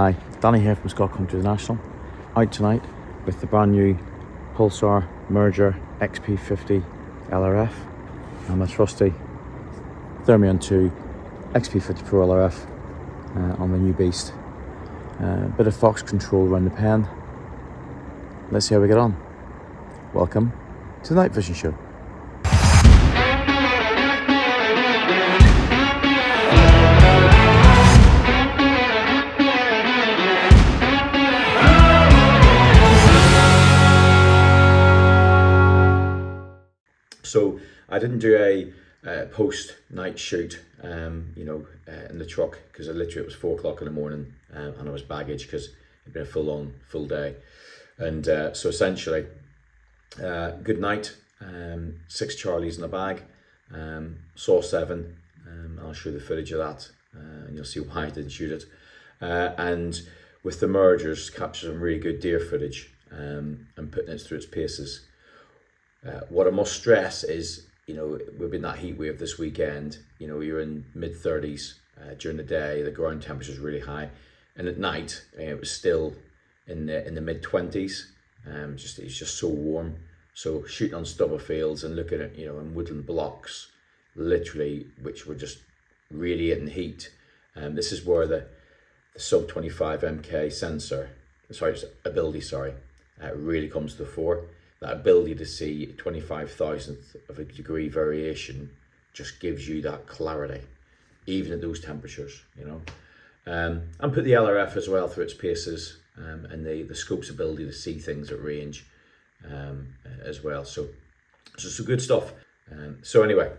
Hi, Danny here from Scott Country International, out tonight with the brand new Pulsar Merger XP50 LRF and my trusty Thermion 2 XP50 PRO LRF on the new beast. Bit of fox control around the pen. Let's see how we get on. Welcome to the night fishing show. So I didn't do a post night shoot, in the truck, because it was 4 o'clock in the morning and I was baggage because it'd been a full day. And so essentially, good night, 6 Charlies in the bag, saw 7, I'll show the footage of that and you'll see why I didn't shoot it. And with the mergers, captured some really good deer footage and putting it through its paces. What I must stress is, we've been that heat wave this weekend. You're in mid-30s during the day. The ground temperature is really high, and at night it was still in the mid-20s. It's just so warm. So shooting on stubble fields and looking at in woodland blocks, literally, which were just really hitting heat. This is where the sub 25 MK ability really comes to the fore. That ability to see 25,000th of a degree variation just gives you that clarity, even at those temperatures, And put the LRF as well through its paces and the scope's ability to see things at range as well. So some good stuff. So anyway,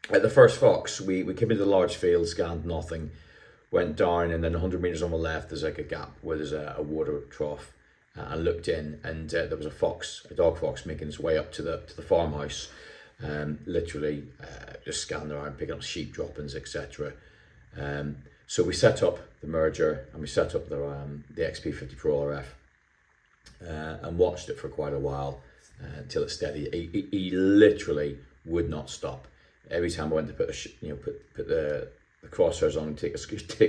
at the first fox, we came into the large field, scanned nothing, went down, and then 100 meters on the left, there's like a gap where there's a water trough. I looked in, and there was a dog fox making its way up to the farmhouse. Literally just scanning around, picking up sheep droppings, etc. So we set up the merger and we set up the XP50 PRO LRF and watched it for quite a while until it steadied. He literally would not stop. Every time I went to put the crosshairs on and take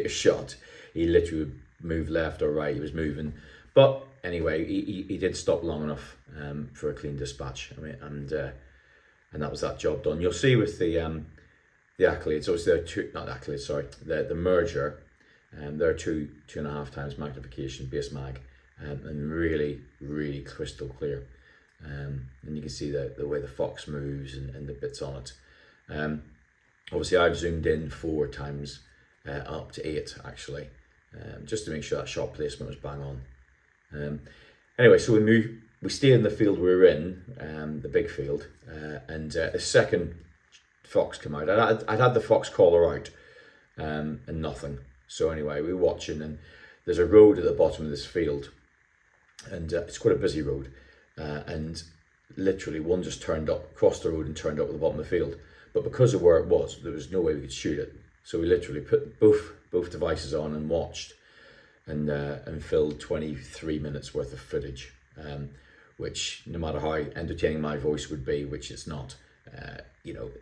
a shot, he literally would move left or right. He was moving, but anyway, he did stop long enough for a clean dispatch. And that was that job done. You'll see with the accolades, obviously the merger, there are 2.5 times magnification base mag, and really crystal clear. And you can see the way the fox moves and the bits on it. Obviously, I've zoomed in 4 times, up to 8 actually, just to make sure that shot placement was bang on. Anyway, so we stayed in the field we were in, the big field, and the second fox came out. I'd had the fox caller out, and nothing. So anyway, we were watching, and there's a road at the bottom of this field, and it's quite a busy road, and literally one just turned up, crossed the road and turned up at the bottom of the field. But because of where it was, there was no way we could shoot it. So we literally put both devices on and watched. And filled 23 minutes worth of footage, which, no matter how entertaining my voice would be, which it's not,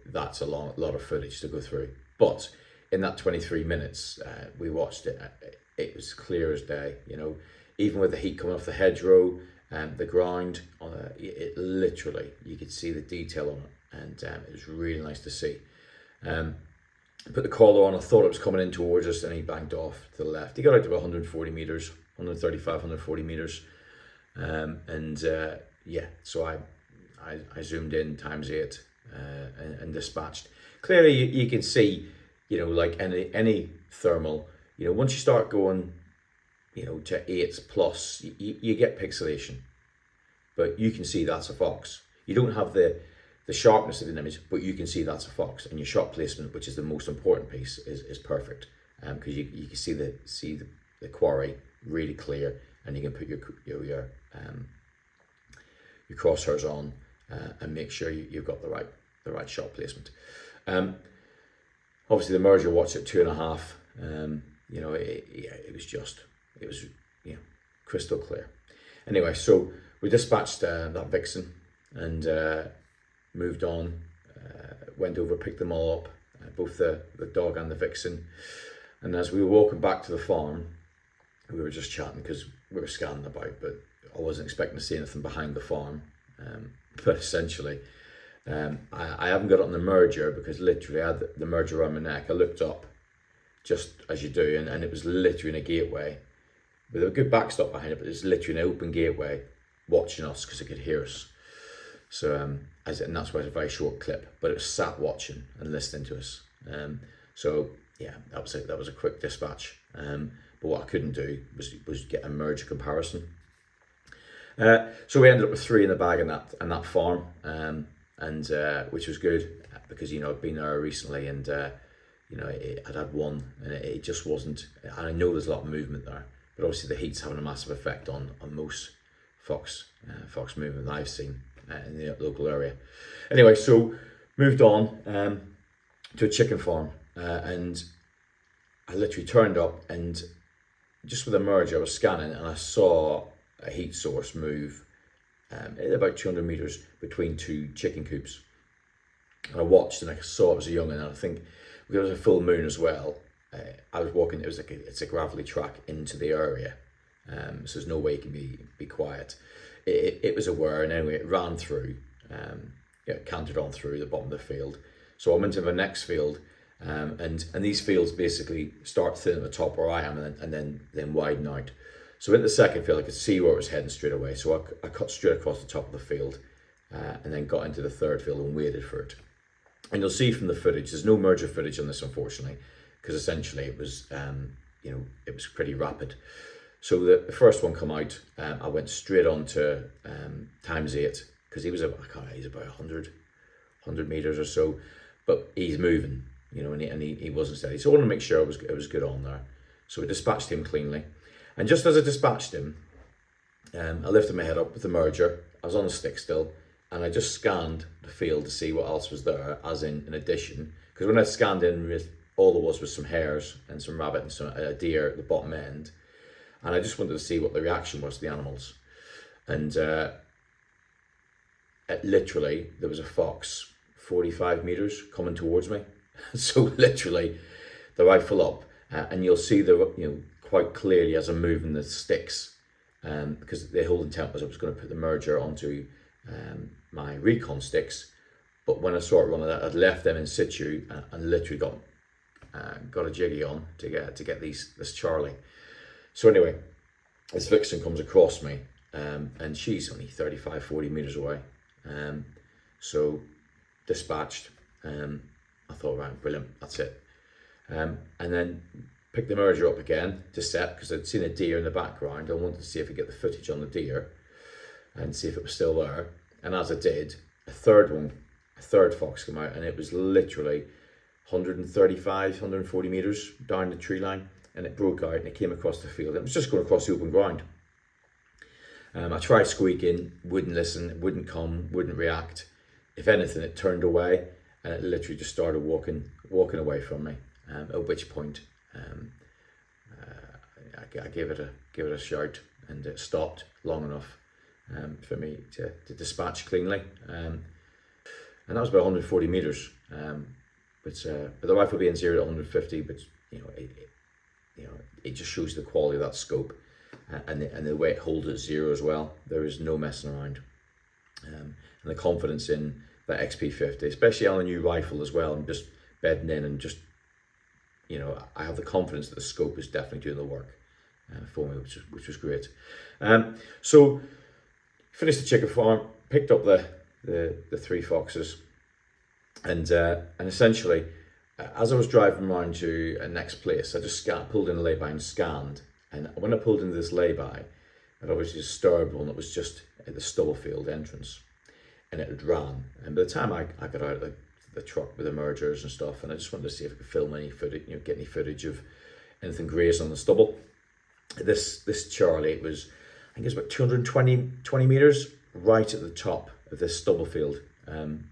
that's a lot of footage to go through. But in that 23 minutes, we watched it. It was clear as day. Even with the heat coming off the hedgerow and the ground, it literally, you could see the detail on it, and it was really nice to see. Put the collar on, I thought it was coming in towards us, and he banked off to the left. He got out to about 140 meters, 135, 140 meters. So I zoomed in times 8 and dispatched. Clearly you can see, like any thermal, once you start going, to 8s plus, you get pixelation. But you can see that's a fox. You don't have the sharpness of an image, but you can see that's a fox, and your shot placement, which is the most important piece, is perfect, because you can see the quarry really clear, and you can put your crosshairs on and make sure you've got the right shot placement. Obviously the merger watched at 2.5. It was crystal clear. Anyway, so we dispatched that vixen and moved on, went over, picked them all up, both the dog and the vixen. And as we were walking back to the farm, we were just chatting because we were scanning about, but I wasn't expecting to see anything behind the farm. But essentially, I haven't got it on the merger because literally I had the merger around my neck. I looked up, just as you do, and it was literally in a gateway with a good backstop behind it, but it's literally an open gateway watching us because it could hear us. So, and that's why it's a very short clip, but it was sat watching and listening to us. So yeah, that was a quick dispatch. But what I couldn't do was get a merger comparison. So we ended up with 3 in the bag in that farm, and which was good because, you know, I'd been there recently, and you know, I'd had one, and it just wasn't. And I know there's a lot of movement there, but obviously the heat's having a massive effect on most fox movement that I've seen in the local area. Anyway, so moved on to a chicken farm, and I literally turned up, and just with a merger I was scanning, and I saw a heat source move at about 200 meters between 2 chicken coops. And I watched, and I saw it was a young one, and I think there was a full moon as well. I was walking, it's a gravelly track into the area, so there's no way it can be quiet. It was a whir, and anyway it ran through, cantered on through the bottom of the field. So I went into the next field, and these fields basically start thin at the top where I am, and then widen out. So in the second field I could see where it was heading straight away, so I cut straight across the top of the field, and then got into the third field and waited for it. And you'll see from the footage, there's no merger footage on this, unfortunately, because essentially it was it was pretty rapid. So the first one come out, I went straight on to ×8, because he was he's about 100 meters or so, but he's moving, you know, and he wasn't steady. So I wanted to make sure it was good on there. So we dispatched him cleanly, and just as I dispatched him, I lifted my head up with the merger. I was on a stick still, and I just scanned the field to see what else was there, as in addition, because when I scanned in, all there was some hares and some rabbit and a deer at the bottom end, and I just wanted to see what the reaction was to the animals. And literally there was a fox 45 meters coming towards me. So literally the rifle up, and you'll see quite clearly as I'm moving the sticks, because the whole intent was I was going to put the merger onto my recon sticks, but when I saw it running, I'd left them in situ and literally got a jiggy on to get this Charlie. So anyway, this vixen comes across me, and she's only 35-40 meters away. So dispatched. I thought, right, brilliant, that's it. And then picked the merger up again to set, because I'd seen a deer in the background. I wanted to see if I could get the footage on the deer and see if it was still there. And as I did, a third fox came out, and it was literally 140 meters down the tree line, and it broke out and it came across the field. It was just going across the open ground. I tried squeaking, wouldn't listen, wouldn't come, wouldn't react. If anything, it turned away, and it literally just started walking away from me. At which point, I gave it a shout, and it stopped long enough for me to dispatch cleanly. And that was about 140 meters. But the rifle being 0 to 150, but it just shows the quality of that scope, and the way it holds at 0 as well. There is no messing around, and the confidence in that XP50, especially on a new rifle as well, and just bedding in, and just, I have the confidence that the scope is definitely doing the work for me, which was great. So finished the chicken farm, picked up the 3 foxes, and essentially, as I was driving around to a next place, I just pulled in a lay-by and scanned. And when I pulled into this lay-by, I'd obviously disturbed one that was just at the Stubble field entrance, and it had ran. And by the time I got out of the truck with the mergers and stuff, and I just wanted to see if I could film any footage, get any footage of anything grazed on the stubble. This Charlie, I think it was about 220 meters right at the top of this stubble field, and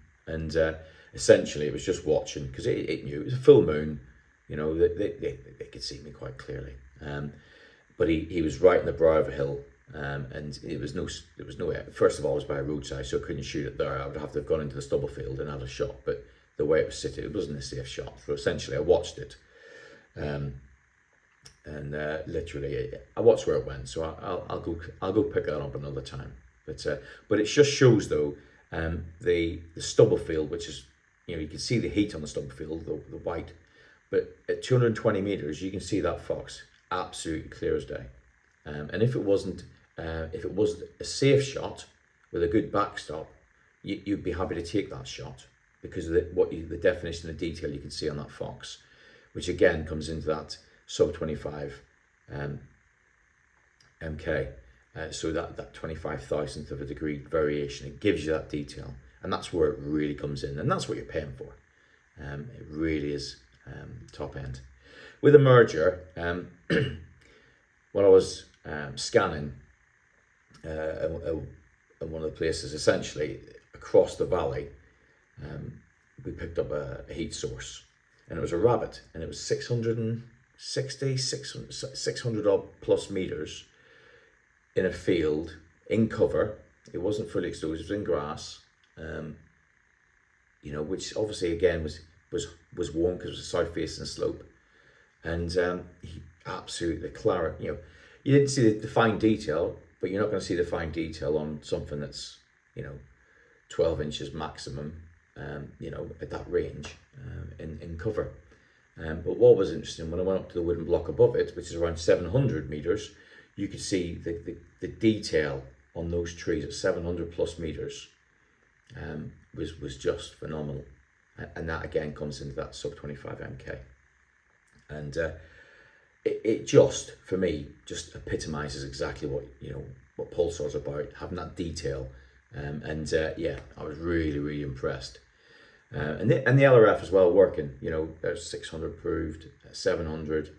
essentially it was just watching, because it knew it was a full moon. They could see me quite clearly, but he was right in the brow of a hill, and there was no first of all, it was by a roadside, so I couldn't shoot it there. I would have to have gone into the stubble field and had a shot, but the way it was sitting, it wasn't a safe shot. So essentially I watched it, and literally I watched where it went, so I'll go pick that up another time. But it just shows though the stubble field, which is, you know, you can see the heat on the stubble field, the white, but at 220 meters you can see that fox absolutely clear as day. And if it wasn't a safe shot with a good backstop, you'd be happy to take that shot because of the definition and the detail you can see on that fox, which again comes into that sub 25 mk. So that 25,000th of a degree variation, it gives you that detail, and that's where it really comes in, and that's what you're paying for. It really is top end. With a merger, when I was scanning in one of the places, essentially across the valley, we picked up a heat source, and it was a rabbit, and it was 600 odd plus meters in a field, in cover. It wasn't fully exposed, it was in grass, you know, which obviously again was warm because it was a south facing slope. And he absolutely claret, you know, you didn't see the fine detail, but you're not going to see the fine detail on something that's, you know, 12 inches maximum, you know, at that range, in cover. But what was interesting, when I went up to the wooden block above it, which is around 700 meters, you could see the detail on those trees at 700 plus meters was just phenomenal. And that again comes into that sub 25 mk. And it just, for me, just epitomizes exactly what, you know, what Pulsar's about, having that detail. Yeah, I was really impressed. And the LRF as well, working, you know, there's 600 proved, 700.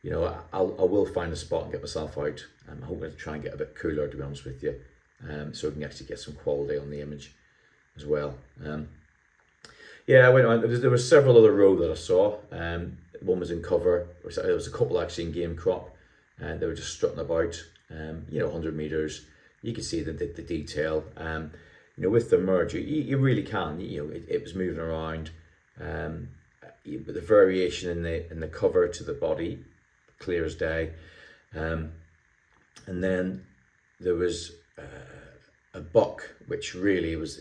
You know, I will find a spot and get myself out. I'm hoping to try and get a bit cooler, to be honest with you, so we can actually get some quality on the image as well. Yeah, there were several other row that I saw. One was in cover. There was a couple actually in game crop, and they were just strutting about. You know, 100 meters. You can see the detail. You know, with the merger, you really can. You know, it was moving around. But the variation in the cover to the body, clear as day. And then there was a buck, which really was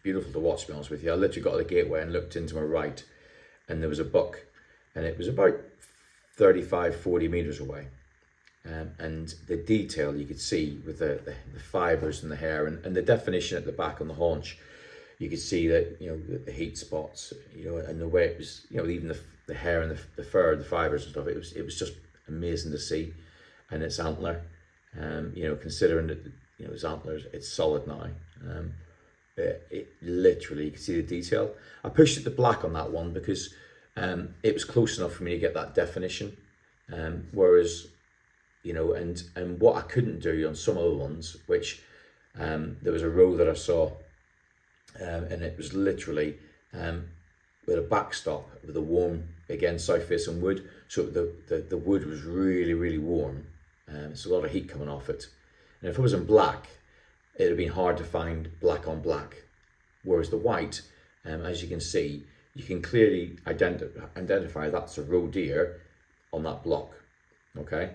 beautiful to watch, to be honest with you. I literally got to the gateway and looked into my right, and there was a buck, and it was about 35-40 meters away. And the detail you could see with the fibers and the hair, and the definition at the back on the haunch, you could see that, you know, the heat spots, you know, and the way it was, you know, even the hair and the fur, the fibers and stuff, it was just amazing to see. And its antler, you know, considering that, you know, its antlers, it's solid now. It literally, you can see the detail. I pushed it to black on that one because it was close enough for me to get that definition. Whereas, you know, and what I couldn't do on some other ones, which there was a row that I saw, and it was literally with a backstop with a warm, again, south facing wood. So the wood was really warm. So a lot of heat coming off it. And if it was in black, it would have been hard to find black on black. Whereas the white, as you can see, you can clearly identify that's a roe deer on that block. Okay.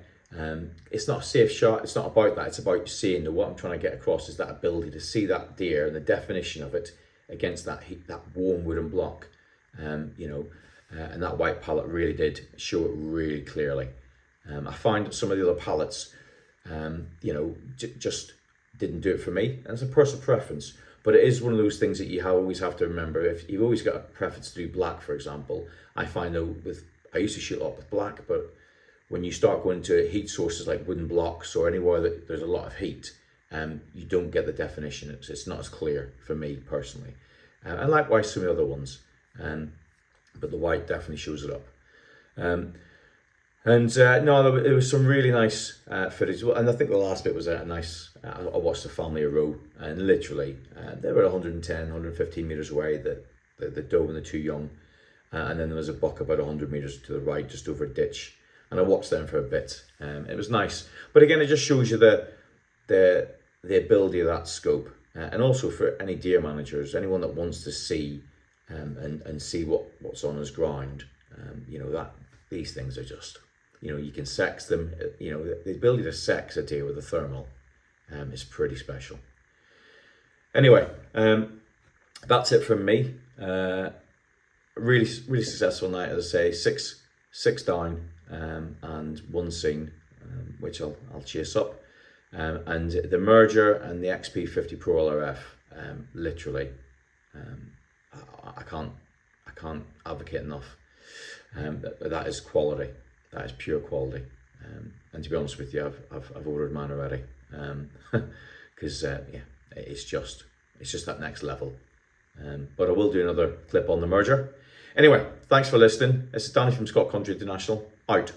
It's not a safe shot. It's not about that. It's about seeing that what I'm trying to get across is that ability to see that deer and the definition of it against that heat, that warm wooden block. You know, and that white palette really did show it really clearly. I find that some of the other palettes, you know, just didn't do it for me, and it's a personal preference. But it is one of those things that you always have to remember. If you've always got a preference to do black, for example, I find though I used to shoot a lot with black, but when you start going to heat sources like wooden blocks or anywhere that there's a lot of heat, you don't get the definition. It's not as clear for me personally, and likewise some of the other ones. But the white definitely shows it up. No, there was some really nice footage, and I think the last bit was a nice. I watched the family a row, and literally they were 110, 115 meters away. The doe and the two young, and then there was a buck about 100 meters to the right, just over a ditch. And I watched them for a bit. It was nice, but again, it just shows you the ability of that scope, and also for any deer managers, anyone that wants to see and see what's on his ground. You know, that these things are just, you know, you can sex them. You know, the ability to sex a deer with a thermal is pretty special. Anyway, that's it from me. Really successful night, as I say, six down and one seen, which I'll chase up. And the Merger and the XP50 Pro LRF, literally, I can't advocate enough. That is quality. That is pure quality. And to be honest with you, I've ordered mine already. Because yeah, it's just that next level. But I will do another clip on the Merger. Anyway, thanks for listening. This is Danny from Scott Country International, out.